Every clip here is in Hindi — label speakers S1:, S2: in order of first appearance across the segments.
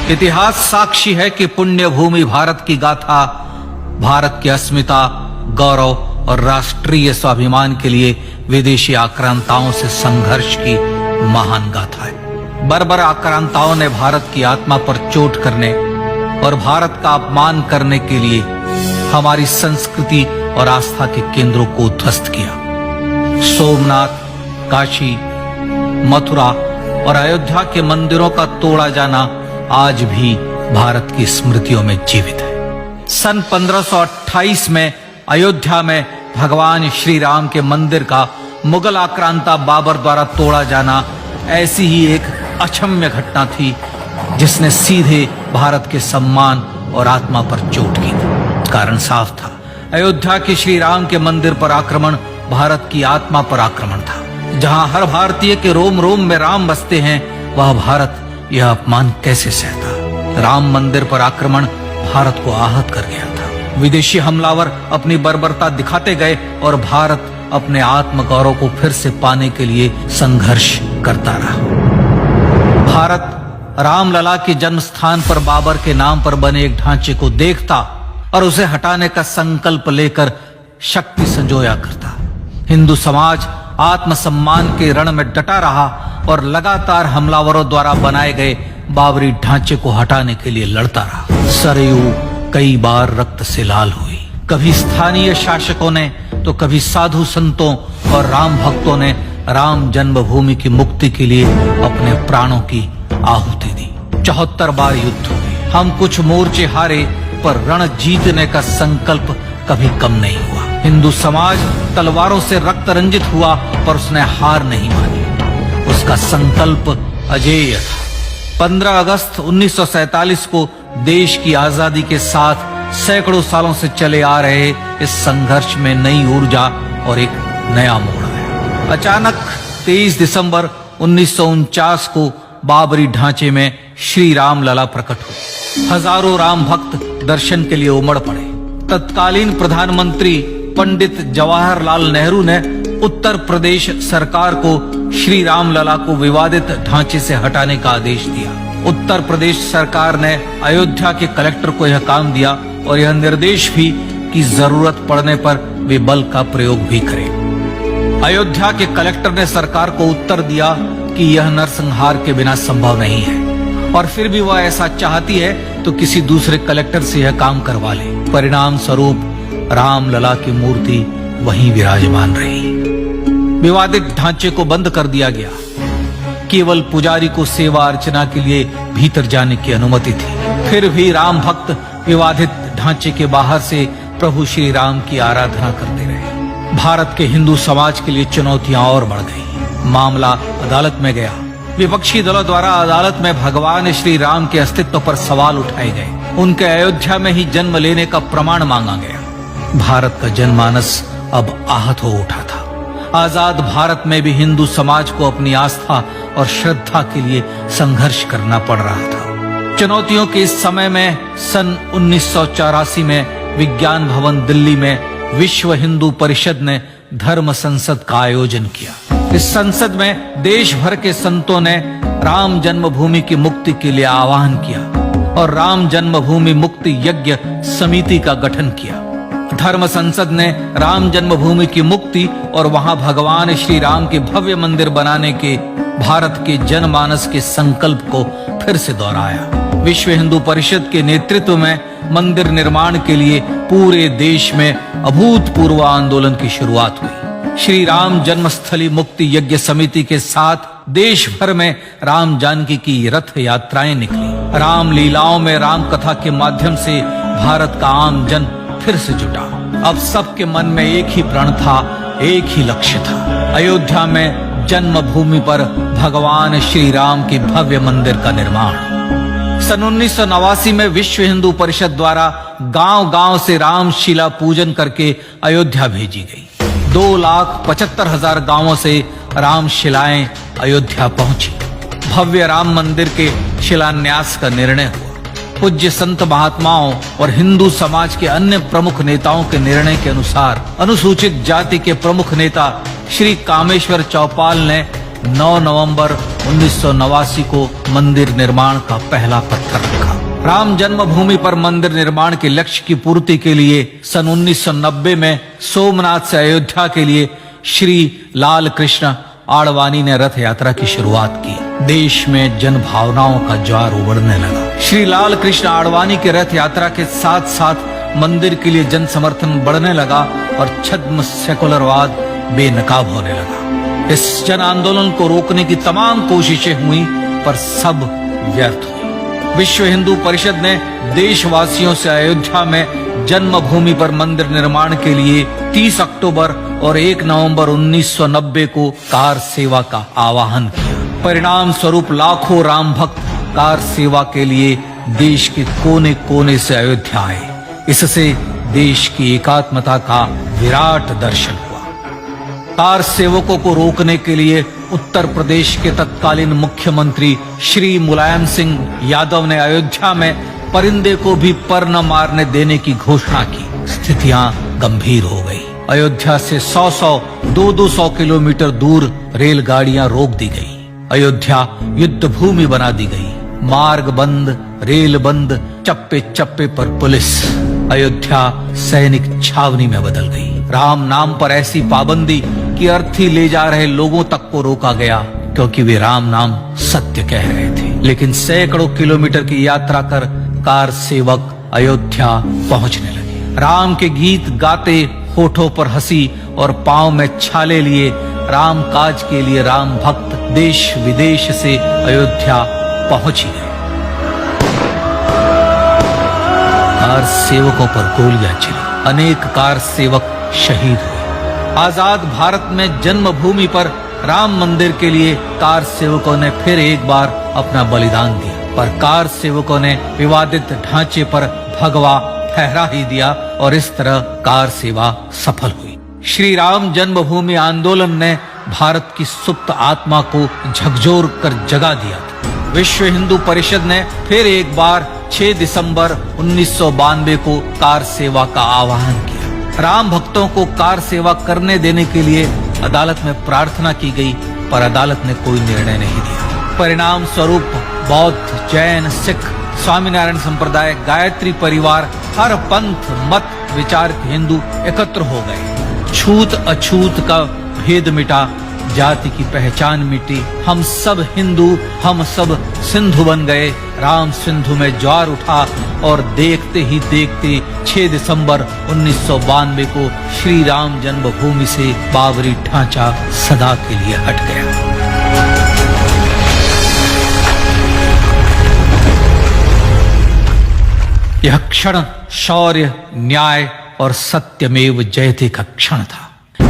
S1: इतिहास साक्षी है कि पुण्य भूमि भारत की गाथा भारत की अस्मिता, गौरव और राष्ट्रीय स्वाभिमान के लिए विदेशी आक्रांताओं से संघर्ष की महान गाथा है। बर्बर आक्रांताओं ने भारत की आत्मा पर चोट करने और भारत का अपमान करने के लिए हमारी संस्कृति और आस्था के केंद्रों को उद्ध्वस्त किया। सोमनाथ, काशी, मथुरा और अयोध्या के मंदिरों का तोड़ा जाना आज भी भारत की स्मृतियों में जीवित है। सन 1528 में अयोध्या में भगवान श्री राम के मंदिर का मुगल आक्रांता बाबर द्वारा तोड़ा जाना ऐसी ही एक अक्षम्य घटना थी जिसने सीधे भारत के सम्मान और आत्मा पर चोट की थी। कारण साफ था, अयोध्या के श्री राम के मंदिर पर आक्रमण भारत की आत्मा पर आक्रमण था। जहां हर भारतीय के रोम रोम में राम बसते हैं, वह भारत यह अपमान कैसे सहता। राम मंदिर पर आक्रमण भारत को आहत कर गया था। विदेशी हमलावर अपनी बर्बरता दिखाते गए और भारत अपने आत्म गौरव को फिर से पाने के लिए संघर्ष करता रहा। भारत रामलला के जन्म स्थान पर बाबर के नाम पर बने एक ढांचे को देखता और उसे हटाने का संकल्प लेकर शक्ति संजोया करता। हिंदू समाज आत्मसम्मान के रण में डटा रहा और लगातार हमलावरों द्वारा बनाए गए बाबरी ढांचे को हटाने के लिए लड़ता रहा। सरयू कई बार रक्त से लाल हुई। कभी स्थानीय शासकों ने तो कभी साधु संतों और राम भक्तों ने राम जन्मभूमि की मुक्ति के लिए अपने प्राणों की आहुति दी। 74 बार युद्ध हुए। हम कुछ मोर्चे हारे, पर रण जीतने का संकल्प कभी कम नहीं हुआ। हिंदू समाज तलवारों से रक्त रंजित हुआ, पर उसने हार नहीं मानी। उसका संकल्प अजेय था। 15 अगस्त 1947 को देश की आजादी के साथ सैकड़ों सालों से चले आ रहे इस संघर्ष में नई ऊर्जा और एक नया मोड़ आया। अचानक 23 दिसंबर 1949 को बाबरी ढांचे में श्री राम लला प्रकट हुए। हजारों राम भक्त दर्शन के लिए उमड़ पड़े। तत्कालीन प्रधानमंत्री पंडित जवाहरलाल नेहरू ने उत्तर प्रदेश सरकार को श्री राम लला को विवादित ढांचे से हटाने का आदेश दिया। उत्तर प्रदेश सरकार ने अयोध्या के कलेक्टर को यह काम दिया और यह निर्देश भी कि जरूरत पड़ने पर वे बल का प्रयोग भी करें। अयोध्या के कलेक्टर ने सरकार को उत्तर दिया कि यह नरसंहार के बिना संभव नहीं है और फिर भी वह ऐसा चाहती है तो किसी दूसरे कलेक्टर से यह काम करवा ले। परिणाम स्वरूप रामलला की मूर्ति वहीं विराजमान रही। विवादित ढांचे को बंद कर दिया गया। केवल पुजारी को सेवा अर्चना के लिए भीतर जाने की अनुमति थी। फिर भी राम भक्त विवादित ढांचे के बाहर से प्रभु श्री राम की आराधना करते रहे। भारत के हिंदू समाज के लिए चुनौतियां और बढ़ गई। मामला अदालत में गया। विपक्षी दलों द्वारा अदालत में भगवान श्री राम के अस्तित्व पर सवाल उठाए गए। उनके अयोध्या में ही जन्म लेने का प्रमाण मांगा गया। भारत का जनमानस अब आहत हो उठा था। आजाद भारत में भी हिंदू समाज को अपनी आस्था और श्रद्धा के लिए संघर्ष करना पड़ रहा था। चुनौतियों के इस समय में सन 1984 में विज्ञान भवन दिल्ली में विश्व हिंदू परिषद ने धर्म संसद का आयोजन किया। इस संसद में देश भर के संतों ने राम जन्मभूमि की मुक्ति के लिए आह्वान किया और राम जन्मभूमि मुक्ति यज्ञ समिति का गठन किया। धर्म संसद ने राम जन्मभूमि की मुक्ति और वहां भगवान श्री राम के भव्य मंदिर बनाने के भारत के जनमानस के संकल्प को फिर से दोहराया। विश्व हिंदू परिषद के नेतृत्व में मंदिर निर्माण के लिए पूरे देश में अभूतपूर्व आंदोलन की शुरुआत हुई। श्री राम जन्मस्थली मुक्ति यज्ञ समिति के साथ देश भर में राम जानकी की रथ यात्राएं निकली। राम लीलाओं में राम कथा के माध्यम से भारत का आम जन फिर से जुटा। अब सबके मन में एक ही प्रण था, एक ही लक्ष्य था। अयोध्या में जन्मभूमि पर भगवान श्री राम के भव्य मंदिर का निर्माण। सन 1989 में विश्व हिंदू परिषद द्वारा गांव-गांव से रामशिला पूजन करके अयोध्या भेजी गई। 2,75,000 गांवों से रामशिलाएं अयोध्या पहुंची। भव्य राम मंदिर के शिलान्यास का निर्णय हुआ। पूज्य संत महात्माओं और हिंदू समाज के अन्य प्रमुख नेताओं के निर्णय के अनुसार अनुसूचित जाति के प्रमुख नेता श्री कामेश्वर चौपाल ने 9 नवंबर 1989 को मंदिर निर्माण का पहला पत्थर रखा। राम जन्मभूमि पर मंदिर निर्माण के लक्ष्य की पूर्ति के लिए सन 1990 में सोमनाथ से अयोध्या के लिए श्री लाल कृष्ण आडवाणी ने रथ यात्रा की शुरुआत की। देश में जन भावनाओं का ज्वार उमड़ने लगा। श्री लाल कृष्ण आडवाणी के रथ यात्रा के साथ साथ मंदिर के लिए जन समर्थन बढ़ने लगा और छद्म सेकुलरवाद बेनकाब होने लगा। इस जन आंदोलन को रोकने की तमाम कोशिशें हुई पर सब व्यर्थ हुई। विश्व हिंदू परिषद ने देशवासियों से अयोध्या में जन्मभूमि पर मंदिर निर्माण के लिए 30 अक्टूबर और 1 नवंबर 1990 को कार सेवा का आह्वान किया। परिणाम स्वरूप लाखों राम भक्त कार सेवा के लिए देश के कोने कोने से अयोध्या आए। इससे देश की एकात्मता का विराट दर्शन हुआ। कार सेवकों को रोकने के लिए उत्तर प्रदेश के तत्कालीन मुख्यमंत्री श्री मुलायम सिंह यादव ने अयोध्या में परिंदे को भी पर न मारने देने की घोषणा की। स्थितियां गंभीर हो गई। अयोध्या से 200 किलोमीटर दूर रेलगाड़ियां रोक दी गई। अयोध्या युद्ध भूमि बना दी गई। मार्ग बंद, रेल बंद, चप्पे चप्पे पर पुलिस। अयोध्या सैनिक छावनी में बदल गई। राम नाम पर ऐसी पाबंदी कि अर्थी ले जा रहे लोगों तक को रोका गया क्योंकि वे राम नाम सत्य कह रहे थे। लेकिन सैकड़ों किलोमीटर की यात्रा कर कार सेवक अयोध्या पहुंचने लगे। राम के गीत गाते, होठों पर हंसी और पांव में छाले लिए राम काज के लिए राम भक्त देश विदेश से अयोध्या पहुंच ही गए। कार सेवकों पर गोलियां चली। अनेक कार सेवक शहीद हुए। आजाद भारत में जन्मभूमि पर राम मंदिर के लिए कार सेवकों ने फिर एक बार अपना बलिदान दिया, पर कार सेवकों ने विवादित ढांचे पर भगवा ठहरा ही दिया और इस तरह कार सेवा सफल हुई। श्री राम जन्मभूमि आंदोलन ने भारत की सुप्त आत्मा को झकझोर कर जगा दिया था। विश्व हिंदू परिषद ने फिर एक बार 6 दिसंबर 1992 को कार सेवा का आह्वान किया। राम भक्तों को कार सेवा करने देने के लिए अदालत में प्रार्थना की गई, पर अदालत ने कोई निर्णय नहीं दिया। परिणाम स्वरूप बौद्ध, जैन, सिख, स्वामीनारायण संप्रदाय, गायत्री परिवार, हर पंथ मत विचार के हिंदू एकत्र हो गए। छूत अछूत का भेद मिटा, जाति की पहचान मिटी। हम सब हिंदू, हम सब सिंधु बन गए। राम सिंधु में ज्वार उठा और देखते ही देखते 6 दिसंबर 1992 को श्री राम जन्मभूमि से बाबरी ढांचा सदा के लिए हट गया। यह क्षण शौर्य, न्याय और सत्यमेव जयते का क्षण था।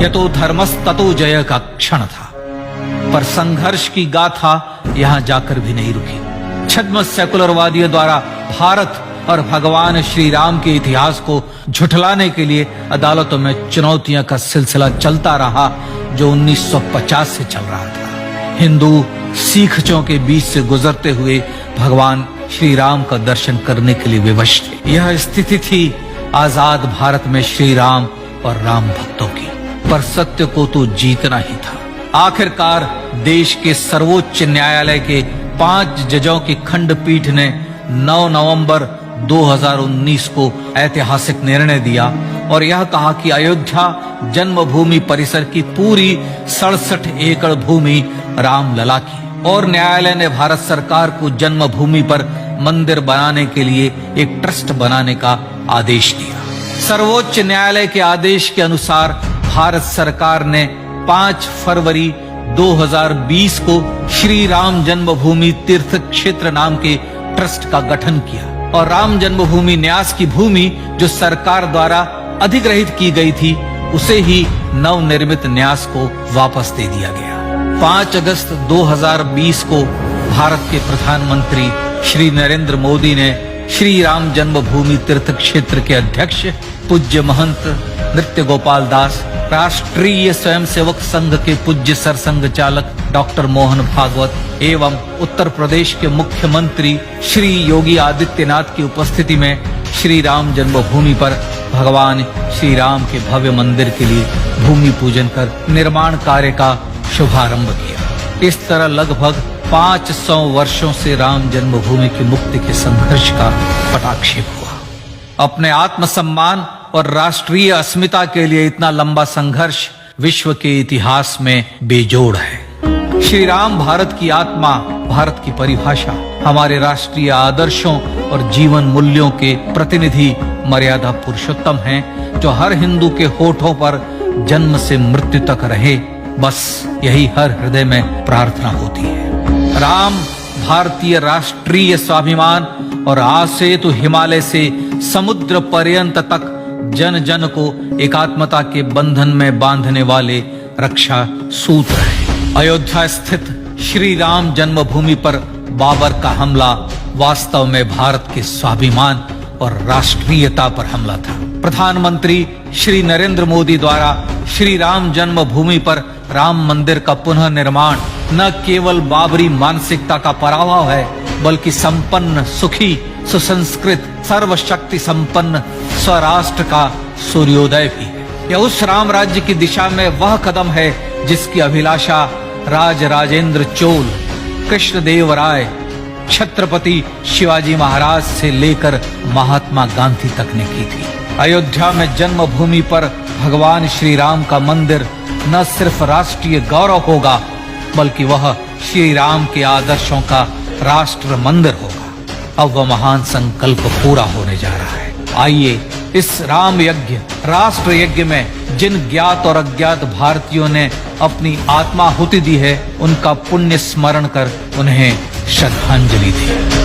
S1: यह तो धर्मस्ततो जय का क्षण था। पर संघर्ष की गाथा यहां जाकर भी नहीं रुकी। छद्म सेकुलरवादियों द्वारा भारत और भगवान श्री राम के इतिहास को झुठलाने के लिए अदालतों में चुनौतियां का सिलसिला चलता रहा, जो 1950 से चल रहा था। हिंदू सिखों के बीच से गुजरते हुए भगवान श्री राम का दर्शन करने के लिए विवश थे। यह स्थिति थी आजाद भारत में श्री राम और राम भक्तों की। पर सत्य को तो जीतना ही था। आखिरकार देश के सर्वोच्च न्यायालय के 5 जजों की खंडपीठ ने 9 नवंबर 2019 को ऐतिहासिक निर्णय दिया और यह कहा कि अयोध्या जन्मभूमि परिसर की पूरी 67 एकड़ भूमि रामलला की, और न्यायालय ने भारत सरकार को जन्मभूमि पर मंदिर बनाने के लिए एक ट्रस्ट बनाने का आदेश दिया। सर्वोच्च न्यायालय के आदेश के अनुसार भारत सरकार ने 5 फरवरी 2020 को श्री राम जन्मभूमि तीर्थ क्षेत्र नाम के ट्रस्ट का गठन किया और राम जन्मभूमि न्यास की भूमि जो सरकार द्वारा अधिग्रहित की गई थी उसे ही नवनिर्मित न्यास को वापस दे दिया गया। 5 अगस्त 2020 को भारत के प्रधानमंत्री श्री नरेंद्र मोदी ने श्री राम जन्मभूमि तीर्थ क्षेत्र के अध्यक्ष पूज्य महंत नृत्य गोपाल दास, राष्ट्रीय स्वयंसेवक संघ के पूज्य सरसंघ चालक डॉक्टर मोहन भागवत एवं उत्तर प्रदेश के मुख्यमंत्री श्री योगी आदित्यनाथ की उपस्थिति में श्री राम जन्मभूमि पर भगवान श्री राम के भव्य मंदिर के लिए भूमि पूजन कर निर्माण कार्य का शुभारंभ किया। इस तरह लगभग 500 वर्षों से राम जन्मभूमि की मुक्ति के संघर्ष का पटाक्षेप हुआ। अपने आत्मसम्मान और राष्ट्रीय अस्मिता के लिए इतना लंबा संघर्ष विश्व के इतिहास में बेजोड़ है। श्री राम भारत की आत्मा, भारत की परिभाषा, हमारे राष्ट्रीय आदर्शों और जीवन मूल्यों के प्रतिनिधि मर्यादा पुरुषोत्तम हैं, जो हर हिंदू के होठों पर जन्म से मृत्यु तक रहे, बस यही हर हृदय में प्रार्थना होती है। राम भारतीय राष्ट्रीय स्वाभिमान और आसेतु हिमालय से समुद्र पर्यंत तक जन जन को एकात्मता के बंधन में बांधने वाले रक्षा सूत्र है। अयोध्या स्थित श्री राम जन्मभूमि पर बाबर का हमला वास्तव में भारत के स्वाभिमान और राष्ट्रीयता पर हमला था। प्रधानमंत्री श्री नरेंद्र मोदी द्वारा श्री राम जन्मभूमि पर राम मंदिर का पुनः निर्माण न केवल बाबरी मानसिकता का पराभव है, बल्कि संपन्न, सुखी, सुसंस्कृत, सर्वशक्ति संपन्न स्वराष्ट्र का सूर्योदय भी है। यह उस राम राज्य की दिशा में वह कदम है जिसकी अभिलाषा राजराजेंद्र चोल, कृष्णदेव राय, छत्रपति शिवाजी महाराज से लेकर महात्मा गांधी तक ने की थी। अयोध्या में जन्मभूमि पर भगवान श्री राम का मंदिर न सिर्फ राष्ट्रीय गौरव होगा, बल्कि वह श्री राम के आदर्शों का राष्ट्र मंदिर होगा। अब वह महान संकल्प पूरा होने जा रहा है। आइए इस राम यज्ञ, राष्ट्र यज्ञ में जिन ज्ञात और अज्ञात भारतीयों ने अपनी आत्माहुति दी है, उनका पुण्य स्मरण कर उन्हें श्रद्धांजलि दी।